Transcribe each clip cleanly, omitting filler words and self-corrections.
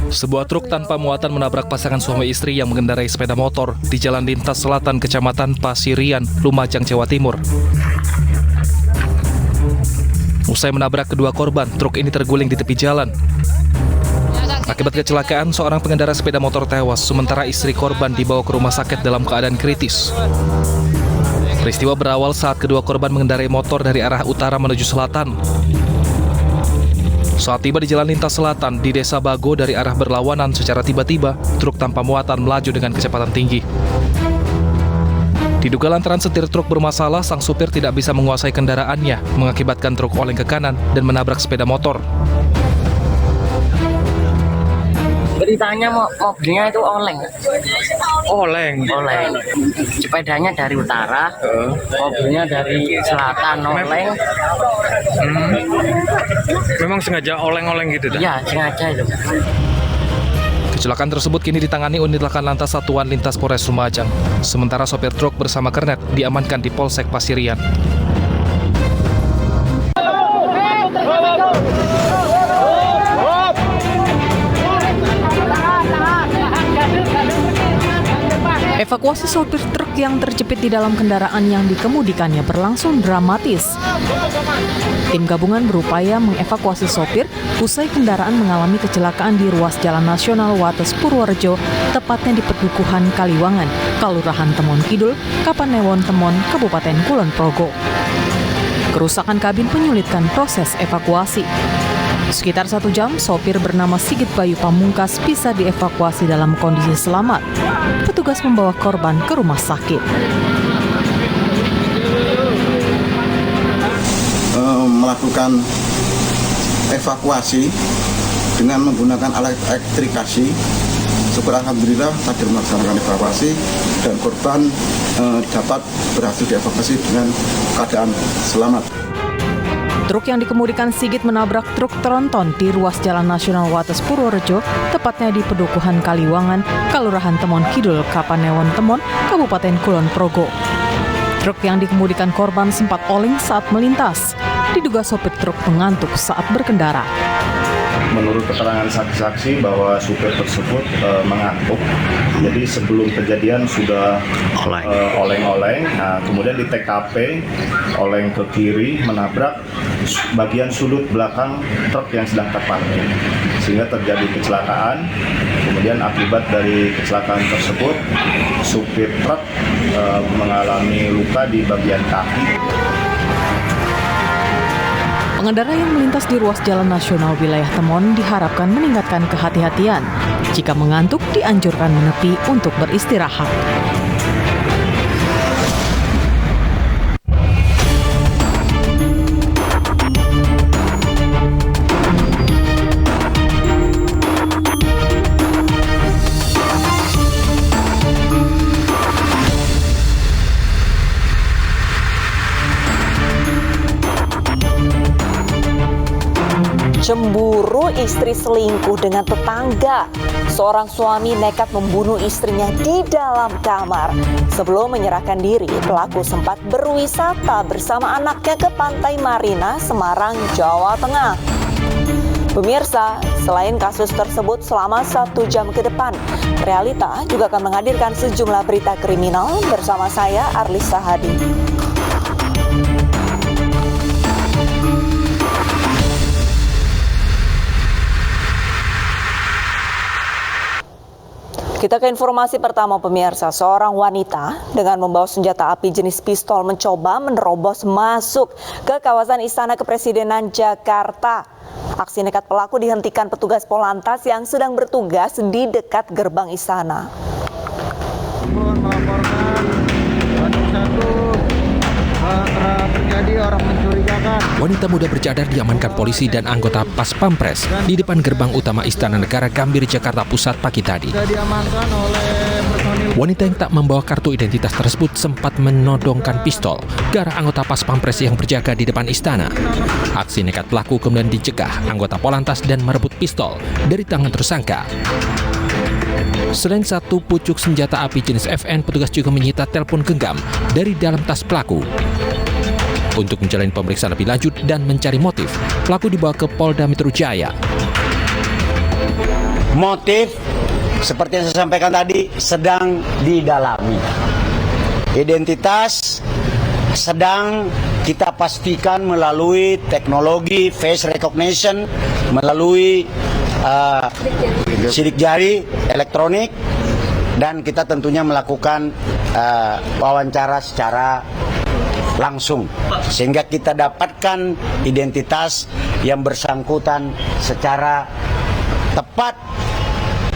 Sebuah truk tanpa muatan menabrak pasangan suami istri yang mengendarai sepeda motor di Jalan Lintas Selatan, Kecamatan Pasirian, Lumajang, Jawa Timur. Usai menabrak kedua korban, truk ini terguling di tepi jalan. Akibat kecelakaan, seorang pengendara sepeda motor tewas, sementara istri korban dibawa ke rumah sakit dalam keadaan kritis. Peristiwa berawal saat kedua korban mengendarai motor dari arah utara menuju selatan. Saat tiba di Jalan Lintas Selatan di Desa Bago dari arah berlawanan, secara tiba-tiba truk tanpa muatan melaju dengan kecepatan tinggi. Diduga lantaran setir truk bermasalah, sang supir tidak bisa menguasai kendaraannya, mengakibatkan truk oleng ke kanan dan menabrak sepeda motor. Beritanya mobilnya itu oleng. Oleng. Sepedanya dari utara, mobilnya dari selatan oleng. Memang sengaja oleng-oleng gitu dah? Iya, sengaja itu. Kecelakaan tersebut kini ditangani unit laka lantas Satuan Lintas Polres Lumajang. Sementara sopir truk bersama kernet diamankan di Polsek Pasirian. Evakuasi sopir truk yang terjepit di dalam kendaraan yang dikemudikannya berlangsung dramatis. Tim gabungan berupaya mengevakuasi sopir usai kendaraan mengalami kecelakaan di ruas Jalan Nasional Wates Purworejo, tepatnya di Pedukuhan Kaliwangan, Kelurahan Temon Kidul, Kapanewon Temon, Kabupaten Kulon Progo. Kerusakan kabin menyulitkan proses evakuasi. Sekitar 1 jam, sopir bernama Sigit Bayu Pamungkas bisa dievakuasi dalam kondisi selamat. Petugas membawa korban ke rumah sakit. Melakukan evakuasi dengan menggunakan alat elektrifikasi. Syukur alhamdulillah tadi melaksanakan evakuasi dan korban dapat berhasil dievakuasi dengan keadaan selamat. Truk yang dikemudikan Sigit menabrak truk tronton di ruas Jalan Nasional Wates Purworejo, tepatnya di Pedukuhan Kaliwangan, Kelurahan Temon Kidul, Kapanewon Temon, Kabupaten Kulon Progo. Truk yang dikemudikan korban sempat oleng saat melintas. Diduga sopir truk mengantuk saat berkendara. Menurut keterangan saksi-saksi bahwa supir tersebut mengantuk, jadi sebelum kejadian sudah oleng-oleng. Nah, kemudian di TKP oleng ke kiri menabrak bagian sudut belakang truk yang sedang terparkir, sehingga terjadi kecelakaan. Kemudian akibat dari kecelakaan tersebut, supir truk mengalami luka di bagian kaki. Pengendara yang melintas di ruas Jalan Nasional wilayah Temon diharapkan meningkatkan kehati-hatian. Jika mengantuk, dianjurkan menepi untuk beristirahat. Cemburu istri selingkuh dengan tetangga. Seorang suami nekat membunuh istrinya di dalam kamar. Sebelum menyerahkan diri, pelaku sempat berwisata bersama anaknya ke Pantai Marina, Semarang, Jawa Tengah. Pemirsa, selain kasus tersebut selama 1 jam ke depan, Realita juga akan menghadirkan sejumlah berita kriminal bersama saya, Arlisa Hadi. Kita ke informasi pertama, pemirsa. Seorang wanita dengan membawa senjata api jenis pistol mencoba menerobos masuk ke kawasan Istana Kepresidenan Jakarta. Aksi nekat pelaku dihentikan petugas Polantas yang sedang bertugas di dekat gerbang istana. Wanita muda bercadar diamankan polisi dan anggota Pas Pampres di depan gerbang utama Istana Negara Gambir, Jakarta Pusat pagi tadi. Wanita yang tak membawa kartu identitas tersebut sempat menodongkan pistol ke arah anggota Pas Pampres yang berjaga di depan istana. Aksi nekat pelaku kemudian dicegah anggota Polantas dan merebut pistol dari tangan tersangka. Selain satu pucuk senjata api jenis FN, petugas juga menyita telepon genggam dari dalam tas pelaku. Untuk menjalani pemeriksaan lebih lanjut dan mencari motif, pelaku dibawa ke Polda Metro Jaya. Motif, seperti yang saya sampaikan tadi, sedang didalami. Identitas sedang kita pastikan melalui teknologi face recognition, melalui sidik jari elektronik, dan kita tentunya melakukan wawancara secara langsung sehingga kita dapatkan identitas yang bersangkutan secara tepat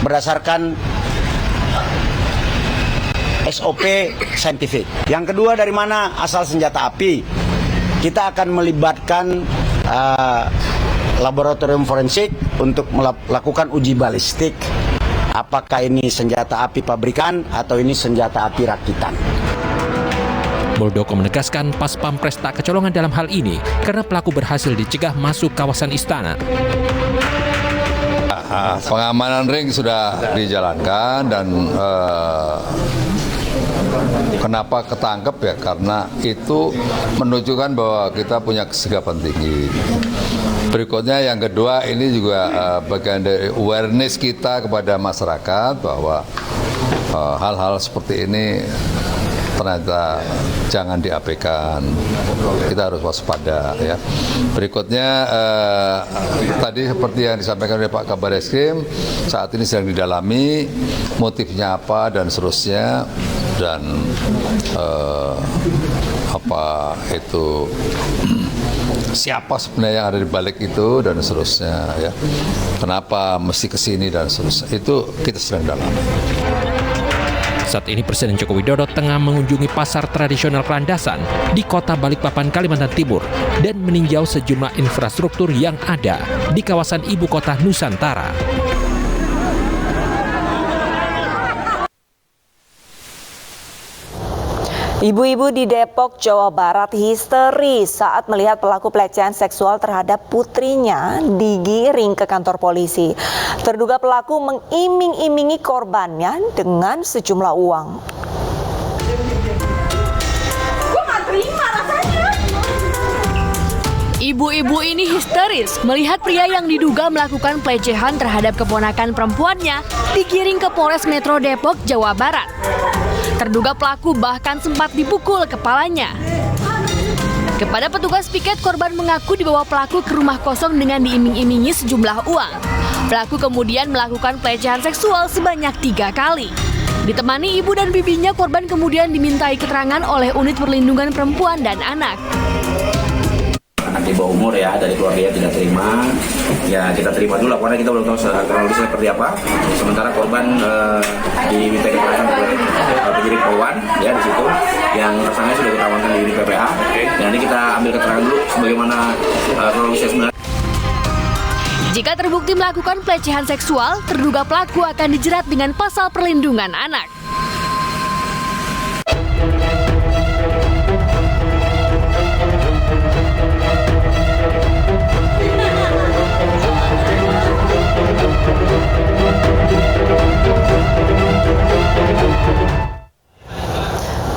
berdasarkan SOP saintifik. Yang kedua, dari mana asal senjata api? Kita akan melibatkan laboratorium forensik untuk melakukan uji balistik. Apakah ini senjata api pabrikan atau ini senjata api rakitan? Muldoko menegaskan Pas Pampres tak kecolongan dalam hal ini karena pelaku berhasil dicegah masuk kawasan istana. Pengamanan ring sudah dijalankan dan kenapa ketangkep ya, karena itu menunjukkan bahwa kita punya kesigapan tinggi. Berikutnya yang kedua, ini juga bagian dari awareness kita kepada masyarakat bahwa hal-hal seperti ini ternyata jangan diabaikan, kita harus waspada ya. Berikutnya tadi seperti yang disampaikan oleh Pak Kabar Eskrim, saat ini sedang didalami motifnya apa dan seterusnya, dan apa itu siapa sebenarnya yang ada di balik itu dan seterusnya ya. Kenapa mesti kesini dan seterusnya, itu kita sedang dalami. Saat ini Presiden Joko Widodo tengah mengunjungi pasar tradisional Kelandasan di Kota Balikpapan, Kalimantan Timur dan meninjau sejumlah infrastruktur yang ada di kawasan ibu kota Nusantara. Ibu-ibu di Depok, Jawa Barat histeris saat melihat pelaku pelecehan seksual terhadap putrinya digiring ke kantor polisi. Terduga pelaku mengiming-imingi korbannya dengan sejumlah uang. Ibu-ibu ini histeris melihat pria yang diduga melakukan pelecehan terhadap keponakan perempuannya digiring ke Polres Metro Depok, Jawa Barat. Terduga pelaku bahkan sempat dipukul kepalanya. Kepada petugas piket, korban mengaku dibawa pelaku ke rumah kosong dengan diiming-imingi sejumlah uang. Pelaku kemudian melakukan pelecehan seksual sebanyak 3 kali. Ditemani ibu dan bibinya, korban kemudian dimintai keterangan oleh Unit Perlindungan Perempuan dan Anak. Anak di bawah umur ya, dari keluarga tidak terima, ya kita terima dulu laporannya, kita belum tahu kronologisnya seperti apa. Sementara korban diminta keterangan oleh penyidik Polwan ya di situ, yang tersangka sudah kita amankan di unit PPA. Dan ini kita ambil keterangan dulu sebagaimana kronologisnya sebenarnya. Jika terbukti melakukan pelecehan seksual, terduga pelaku akan dijerat dengan pasal perlindungan anak.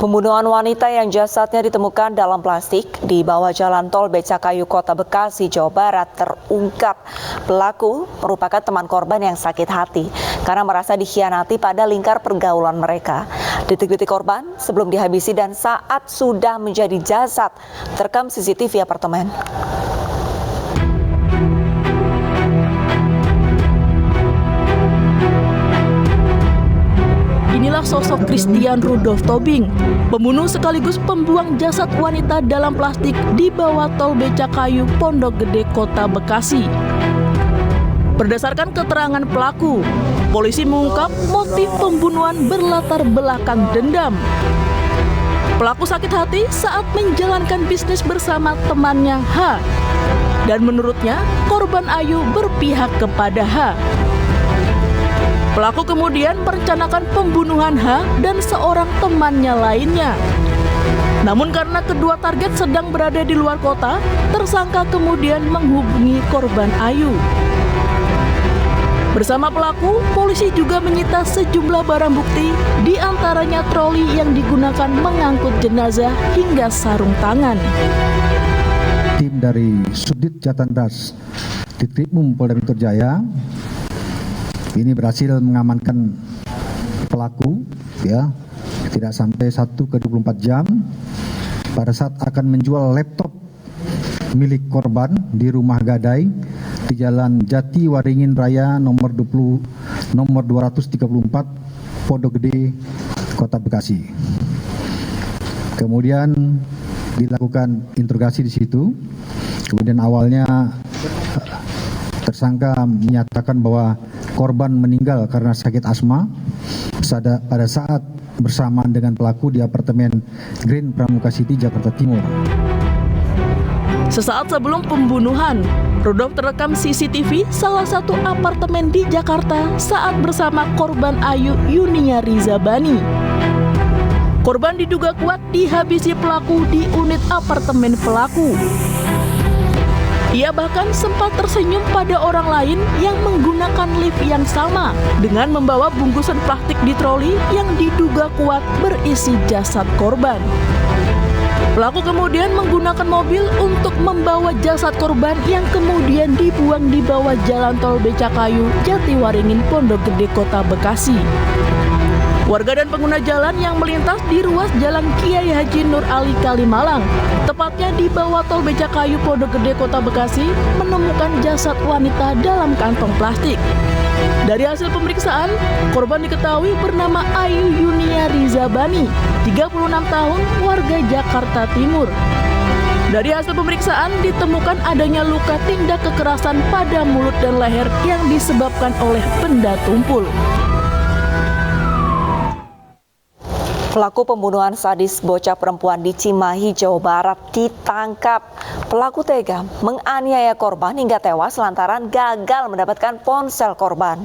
Pembunuhan wanita yang jasadnya ditemukan dalam plastik di bawah jalan tol Becakayu, Kota Bekasi, Jawa Barat terungkap. Pelaku merupakan teman korban yang sakit hati karena merasa dikhianati pada lingkar pergaulan mereka. Detik-detik korban sebelum dihabisi dan saat sudah menjadi jasad terekam CCTV apartemen. Inilah sosok Christian Rudolf Tobing, pembunuh sekaligus pembuang jasad wanita dalam plastik di bawah tol Becakayu, Pondok Gede, Kota Bekasi. Berdasarkan keterangan pelaku, polisi mengungkap motif pembunuhan berlatar belakang dendam. Pelaku sakit hati saat menjalankan bisnis bersama temannya H. Dan menurutnya, korban Ayu berpihak kepada H. Pelaku kemudian merencanakan pembunuhan H dan seorang temannya lainnya. Namun karena kedua target sedang berada di luar kota, tersangka kemudian menghubungi korban Ayu. Bersama pelaku, polisi juga menyita sejumlah barang bukti, di antaranya troli yang digunakan mengangkut jenazah hingga sarung tangan. tim dari Subdit Jatandas Ditkrimum Polda Metro Jaya ini berhasil mengamankan pelaku, ya, tidak sampai 1 ke 24 jam pada saat akan menjual laptop milik korban di rumah gadai di Jalan Jati Waringin Raya nomor 234 Pondok Gede, Kota Bekasi. Kemudian dilakukan interogasi di situ. Kemudian awalnya tersangka menyatakan bahwa korban meninggal karena sakit asma pada saat bersamaan dengan pelaku di apartemen Green Pramuka City, Jakarta Timur. Sesaat sebelum pembunuhan, Rudolf terekam CCTV salah satu apartemen di Jakarta saat bersama korban Ayu Yunia Rizabani. Korban diduga kuat dihabisi pelaku di unit apartemen pelaku. Ia bahkan sempat tersenyum pada orang lain yang menggunakan lift yang sama dengan membawa bungkusan plastik di troli yang diduga kuat berisi jasad korban. Pelaku kemudian menggunakan mobil untuk membawa jasad korban yang kemudian dibuang di bawah jalan tol Becakayu, Jatiwaringin, Pondok Gede, Kota Bekasi. Warga dan pengguna jalan yang melintas di ruas Jalan Kiai Haji Nur Ali Kalimalang, tepatnya di bawah tol Becakayu, Pondok Gede, Kota Bekasi, menemukan jasad wanita dalam kantong plastik. Dari hasil pemeriksaan, korban diketahui bernama Ayu Yunia Rizabani, 36 tahun, warga Jakarta Timur. Dari hasil pemeriksaan ditemukan adanya luka tindak kekerasan pada mulut dan leher yang disebabkan oleh benda tumpul. Pelaku pembunuhan sadis bocah perempuan di Cimahi, Jawa Barat ditangkap. Pelaku tega menganiaya korban hingga tewas lantaran gagal mendapatkan ponsel korban.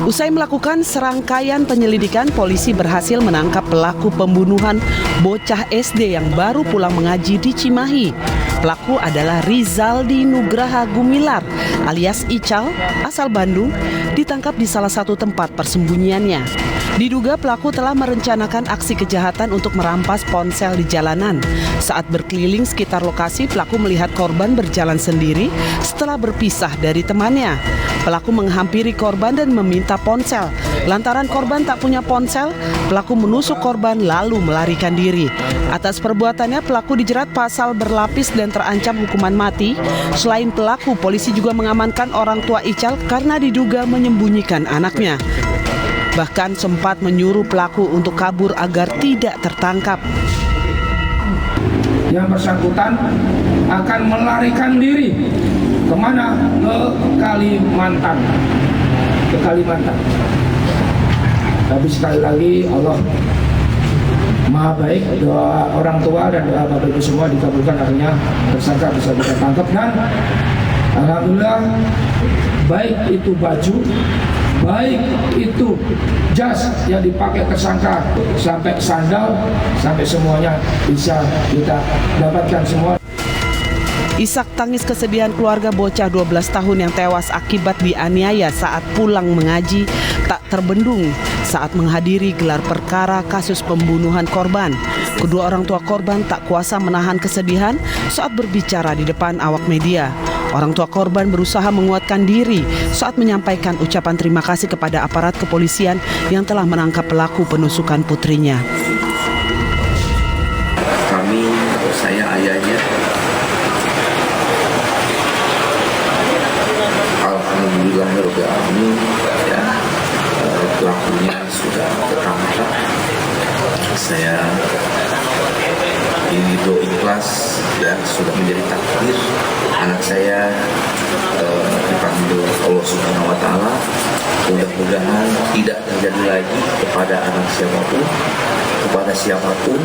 Usai melakukan serangkaian penyelidikan, polisi berhasil menangkap pelaku pembunuhan bocah SD yang baru pulang mengaji di Cimahi. Pelaku adalah Rizaldi Nugraha Gumilar alias Ical, asal Bandung, ditangkap di salah satu tempat persembunyiannya. Diduga pelaku telah merencanakan aksi kejahatan untuk merampas ponsel di jalanan. Saat berkeliling sekitar lokasi, pelaku melihat korban berjalan sendiri setelah berpisah dari temannya. Pelaku menghampiri korban dan meminta ponsel. Lantaran korban tak punya ponsel, pelaku menusuk korban lalu melarikan diri. Atas perbuatannya, pelaku dijerat pasal berlapis dan terancam hukuman mati. Selain pelaku, polisi juga mengamankan orang tua Ical karena diduga menyembunyikan anaknya. Bahkan sempat menyuruh pelaku untuk kabur agar tidak tertangkap. Yang bersangkutan akan melarikan diri kemana? Ke Kalimantan. Tapi sekali lagi Allah Maha baik, doa orang tua dan doa Bapak Ibu semua dikabulkan, akhirnya tersangka bisa kita tangkap. Dan alhamdulillah, baik itu baju, baik itu jas yang dipakai tersangka, sampai sandal, sampai semuanya bisa kita dapatkan semua. Isak tangis kesedihan keluarga bocah 12 tahun yang tewas akibat dianiaya saat pulang mengaji tak terbendung saat menghadiri gelar perkara kasus pembunuhan korban. Kedua orang tua korban tak kuasa menahan kesedihan saat berbicara di depan awak media. Orang tua korban berusaha menguatkan diri saat menyampaikan ucapan terima kasih kepada aparat kepolisian yang telah menangkap pelaku penusukan putrinya. Kami, saya ayahnya, alhamdulillahirobbilalamin, ya, pelakunya sudah tertangkap. Saya ini ikhlas dan sudah menjadi takdir anak saya dipanggil Allah Subhanahu wa Ta'ala. Mudah-mudahan tidak terjadi lagi kepada anak siapapun, kepada siapapun.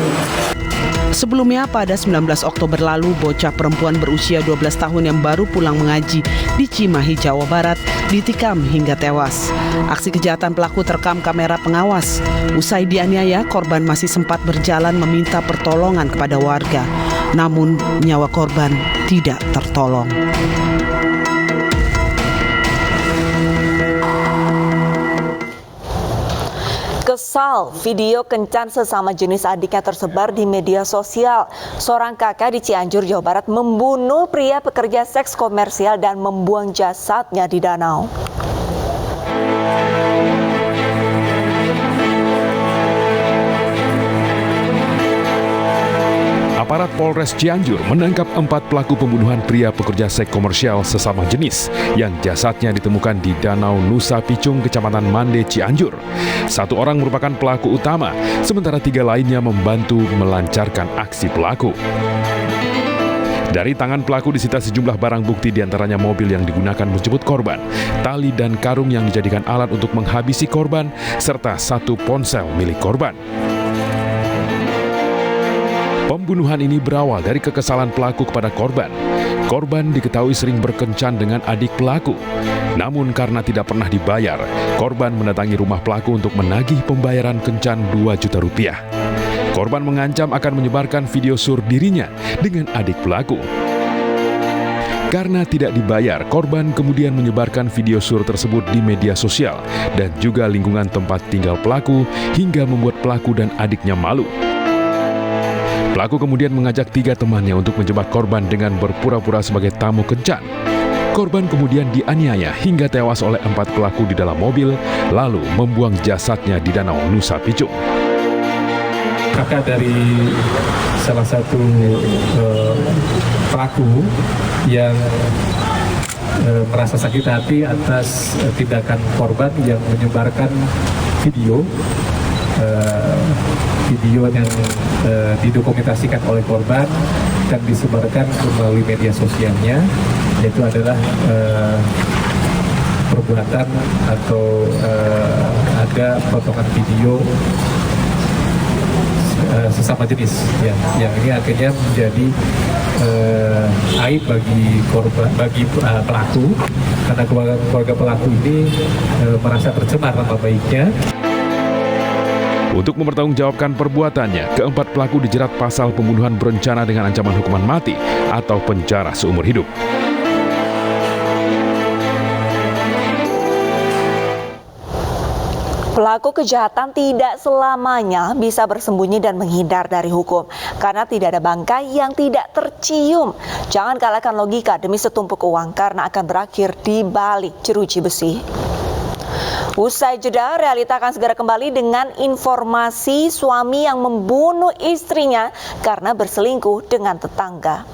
Sebelumnya pada 19 Oktober lalu, bocah perempuan berusia 12 tahun yang baru pulang mengaji di Cimahi, Jawa Barat ditikam hingga tewas. Aksi kejahatan pelaku terekam kamera pengawas. Usai dianiaya, korban masih sempat berjalan meminta pertolongan kepada warga. Namun nyawa korban tidak tertolong. Kesal, video kencan sesama jenis adiknya tersebar di media sosial. Seorang kakak di Cianjur, Jawa Barat membunuh pria pekerja seks komersial dan membuang jasadnya di danau. Aparat Polres Cianjur menangkap 4 pelaku pembunuhan pria pekerja seks komersial sesama jenis yang jasadnya ditemukan di Danau Nusa Picung, Kecamatan Mande, Cianjur. 1 orang merupakan pelaku utama, sementara 3 lainnya membantu melancarkan aksi pelaku. Dari tangan pelaku disita sejumlah barang bukti, diantaranya mobil yang digunakan menjemput korban, tali dan karung yang dijadikan alat untuk menghabisi korban, serta 1 ponsel milik korban. Pembunuhan ini berawal dari kekesalan pelaku kepada korban. Korban diketahui sering berkencan dengan adik pelaku. Namun karena tidak pernah dibayar, korban mendatangi rumah pelaku untuk menagih pembayaran kencan 2 juta rupiah. Korban mengancam akan menyebarkan video sur dirinya dengan adik pelaku. Karena tidak dibayar, korban kemudian menyebarkan video sur tersebut di media sosial dan juga lingkungan tempat tinggal pelaku hingga membuat pelaku dan adiknya malu. Pelaku kemudian mengajak 3 temannya untuk menjebak korban dengan berpura-pura sebagai tamu kencan. Korban kemudian dianiaya hingga tewas oleh 4 pelaku di dalam mobil, lalu membuang jasadnya di Danau Nusa Picung. Kakak dari salah satu pelaku yang merasa sakit hati atas tindakan korban yang menyebarkan video yang didokumentasikan oleh korban dan disebarkan melalui media sosialnya, yaitu adalah perbuatan atau ada potongan video sesama jenis ya, yang ini akhirnya menjadi aib bagi korban, bagi pelaku, karena keluarga pelaku ini merasa tercemar nama baiknya. Untuk mempertanggungjawabkan perbuatannya, ke-4 pelaku dijerat pasal pembunuhan berencana dengan ancaman hukuman mati atau penjara seumur hidup. Pelaku kejahatan tidak selamanya bisa bersembunyi dan menghindar dari hukum karena tidak ada bangkai yang tidak tercium. Jangan kalahkan logika demi setumpuk uang karena akan berakhir di balik jeruji besi. Usai jeda, Realita akan segera kembali dengan informasi suami yang membunuh istrinya karena berselingkuh dengan tetangga.